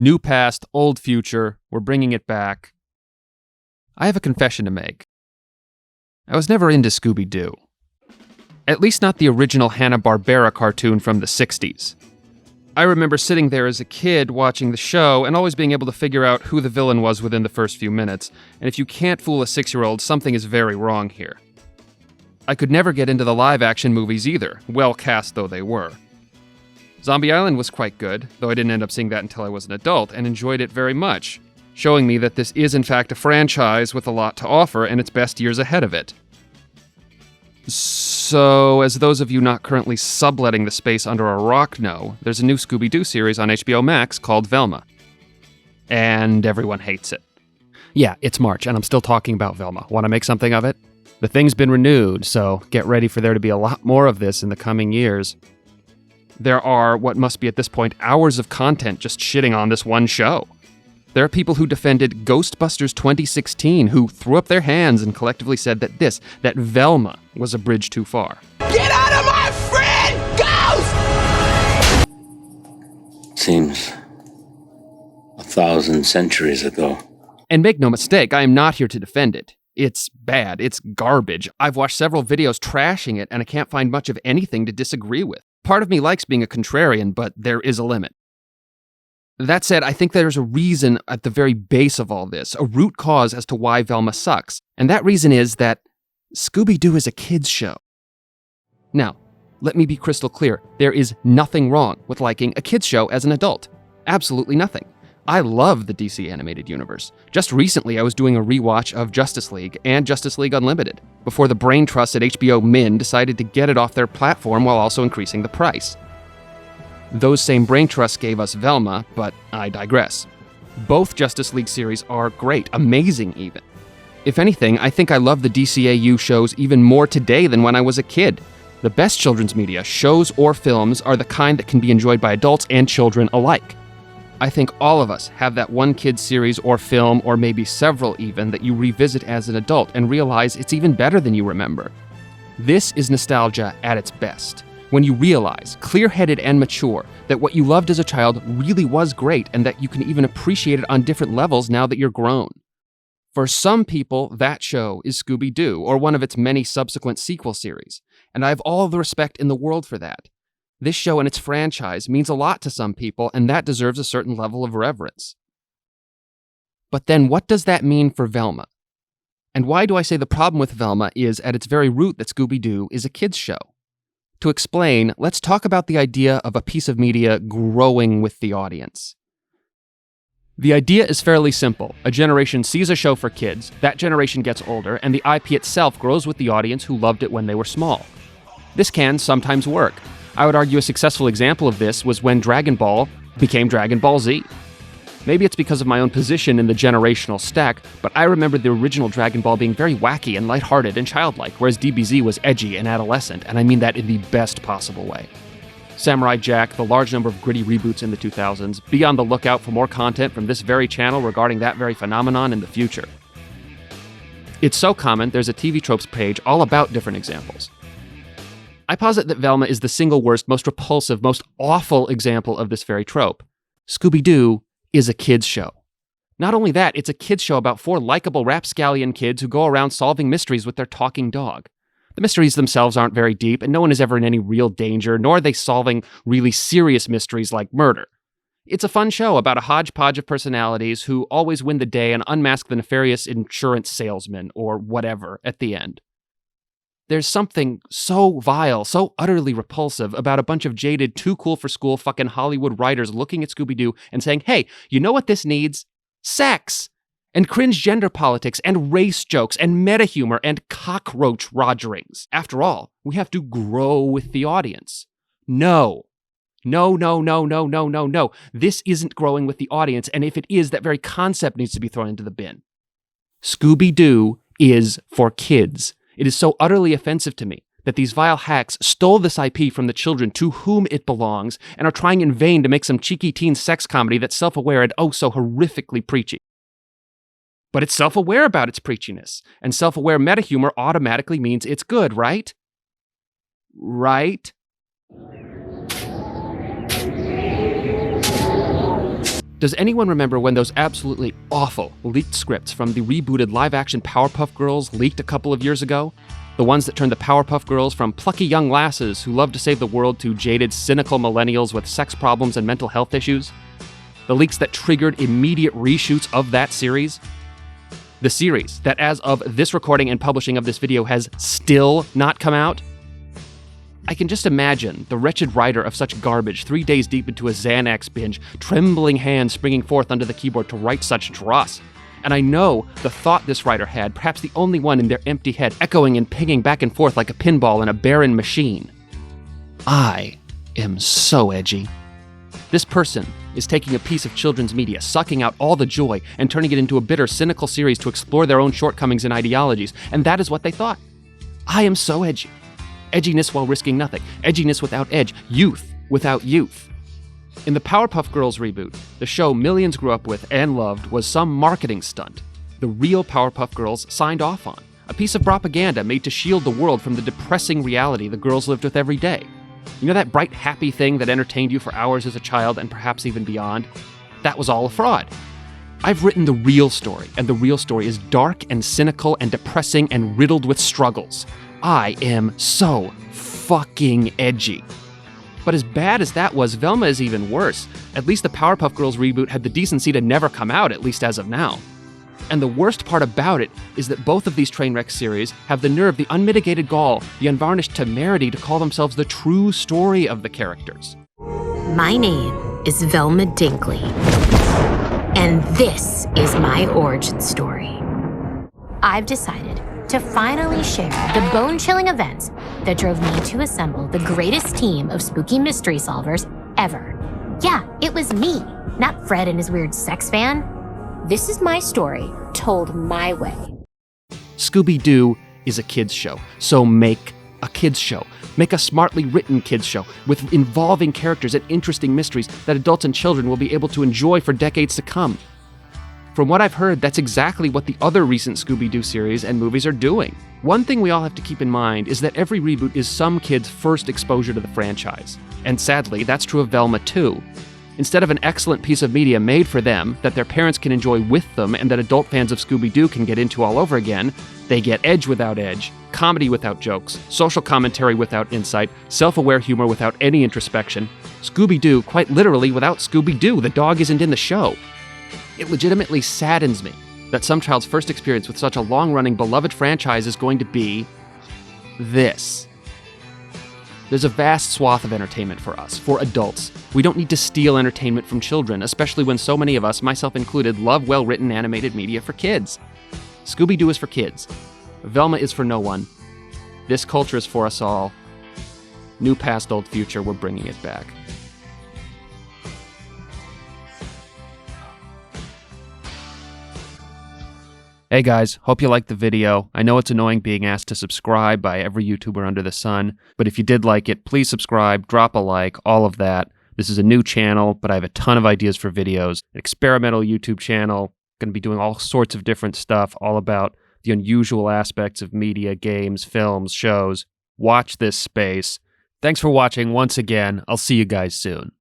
New past, old future, we're bringing it back. I have a confession to make. I was never into Scooby-Doo. At least not the original Hanna-Barbera cartoon from the 60s. I remember sitting there as a kid watching the show and always being able to figure out who the villain was within the first few minutes, and if you can't fool a 6-year-old, something is very wrong here. I could never get into the live-action movies either, well cast though they were. Zombie Island was quite good, though I didn't end up seeing that until I was an adult, and enjoyed it very much, showing me that this is in fact a franchise with a lot to offer and its best years ahead of it. So, as those of you not currently subletting the space under a rock know, there's a new Scooby-Doo series on HBO Max called Velma. And everyone hates it. Yeah, it's March, and I'm still talking about Velma. Want to make something of it? The thing's been renewed, so get ready for there to be a lot more of this in the coming years. There are, what must be at this point, hours of content just shitting on this one show. There are people who defended Ghostbusters 2016 who threw up their hands and collectively said that Velma was a bridge too far. Get out of my friend, Ghost! Seems 1,000 centuries ago. And make no mistake, I am not here to defend it. It's bad, it's garbage. I've watched several videos trashing it and I can't find much of anything to disagree with. Part of me likes being a contrarian, but there is a limit. That said, I think there's a reason at the very base of all this, a root cause as to why Velma sucks. And that reason is that Scooby-Doo is a kid's show. Now, let me be crystal clear. There is nothing wrong with liking a kid's show as an adult. Absolutely nothing. I love the DC animated universe. Just recently, I was doing a rewatch of Justice League and Justice League Unlimited before the brain trust at HBO Min decided to get it off their platform while also increasing the price. Those same brain trusts gave us Velma, but I digress. Both Justice League series are great, amazing even. If anything, I think I love the DCAU shows even more today than when I was a kid. The best children's media, shows or films, are the kind that can be enjoyed by adults and children alike. I think all of us have that one kid series or film, or maybe several even, that you revisit as an adult and realize it's even better than you remember. This is nostalgia at its best. When you realize, clear-headed and mature, that what you loved as a child really was great and that you can even appreciate it on different levels now that you're grown. For some people, that show is Scooby-Doo, or one of its many subsequent sequel series, and I have all the respect in the world for that. This show and its franchise means a lot to some people, and that deserves a certain level of reverence. But then what does that mean for Velma? And why do I say the problem with Velma is at its very root that Scooby-Doo is a kid's show? To explain, let's talk about the idea of a piece of media growing with the audience. The idea is fairly simple. A generation sees a show for kids, that generation gets older, and the IP itself grows with the audience who loved it when they were small. This can sometimes work. I would argue a successful example of this was when Dragon Ball became Dragon Ball Z. Maybe it's because of my own position in the generational stack, but I remember the original Dragon Ball being very wacky and lighthearted and childlike, whereas DBZ was edgy and adolescent, and I mean that in the best possible way. Samurai Jack, the large number of gritty reboots in the 2000s, be on the lookout for more content from this very channel regarding that very phenomenon in the future. It's so common, there's a TV Tropes page all about different examples. I posit that Velma is the single worst, most repulsive, most awful example of this very trope. Scooby-Doo is a kid's show. Not only that, it's a kid's show about 4 likable rapscallion kids who go around solving mysteries with their talking dog. The mysteries themselves aren't very deep, and no one is ever in any real danger, nor are they solving really serious mysteries like murder. It's a fun show about a hodgepodge of personalities who always win the day and unmask the nefarious insurance salesman, or whatever, at the end. There's something so vile, so utterly repulsive about a bunch of jaded, too-cool-for-school fucking Hollywood writers looking at Scooby-Doo and saying, hey, you know what this needs? Sex! And cringe gender politics, and race jokes, and meta-humor, and cockroach rogerings. After all, we have to grow with the audience. No. No. This isn't growing with the audience, and if it is, that very concept needs to be thrown into the bin. Scooby-Doo is for kids. It is so utterly offensive to me that these vile hacks stole this IP from the children to whom it belongs and are trying in vain to make some cheeky teen sex comedy that's self-aware and oh so horrifically preachy. But it's self-aware about its preachiness, and self-aware meta-humor automatically means it's good, right? Right? Does anyone remember when those absolutely awful leaked scripts from the rebooted live-action Powerpuff Girls leaked a couple of years ago? The ones that turned the Powerpuff Girls from plucky young lasses who love to save the world to jaded, cynical millennials with sex problems and mental health issues? The leaks that triggered immediate reshoots of that series? The series that, as of this recording and publishing of this video, has still not come out? I can just imagine the wretched writer of such garbage 3 days deep into a Xanax binge, trembling hands springing forth under the keyboard to write such dross. And I know the thought this writer had, perhaps the only one in their empty head, echoing and pinging back and forth like a pinball in a barren machine. I am so edgy. This person is taking a piece of children's media, sucking out all the joy, and turning it into a bitter, cynical series to explore their own shortcomings and ideologies, and that is what they thought. I am so edgy. Edginess while risking nothing. Edginess without edge. Youth without youth. In the Powerpuff Girls reboot, the show millions grew up with and loved was some marketing stunt the real Powerpuff Girls signed off on. A piece of propaganda made to shield the world from the depressing reality the girls lived with every day. You know that bright, happy thing that entertained you for hours as a child and perhaps even beyond? That was all a fraud. I've written the real story, and the real story is dark and cynical and depressing and riddled with struggles. I am so fucking edgy. But as bad as that was, Velma is even worse. At least the Powerpuff Girls reboot had the decency to never come out, at least as of now. And the worst part about it is that both of these train wreck series have the nerve, the unmitigated gall, the unvarnished temerity to call themselves the true story of the characters. My name is Velma Dinkley, and this is my origin story. I've decided to finally share the bone-chilling events that drove me to assemble the greatest team of spooky mystery solvers ever. Yeah, it was me, not Fred and his weird sex fan. This is my story, told my way. Scooby-Doo is a kids show, so make a kids show. Make a smartly written kids show with involving characters and interesting mysteries that adults and children will be able to enjoy for decades to come. From what I've heard, that's exactly what the other recent Scooby-Doo series and movies are doing. One thing we all have to keep in mind is that every reboot is some kid's first exposure to the franchise. And sadly, that's true of Velma too. Instead of an excellent piece of media made for them, that their parents can enjoy with them and that adult fans of Scooby-Doo can get into all over again, they get edge without edge, comedy without jokes, social commentary without insight, self-aware humor without any introspection. Scooby-Doo, quite literally, without Scooby-Doo, the dog isn't in the show. It legitimately saddens me that some child's first experience with such a long-running, beloved franchise is going to be this. There's a vast swath of entertainment for us, for adults. We don't need to steal entertainment from children, especially when so many of us, myself included, love well-written animated media for kids. Scooby-Doo is for kids. Velma is for no one. This culture is for us all. New past, old future, we're bringing it back. Hey guys, hope you liked the video. I know it's annoying being asked to subscribe by every YouTuber under the sun, but if you did like it, please subscribe, drop a like, all of that. This is a new channel, but I have a ton of ideas for videos. An experimental YouTube channel, going to be doing all sorts of different stuff, all about the unusual aspects of media, games, films, shows. Watch this space. Thanks for watching once again. I'll see you guys soon.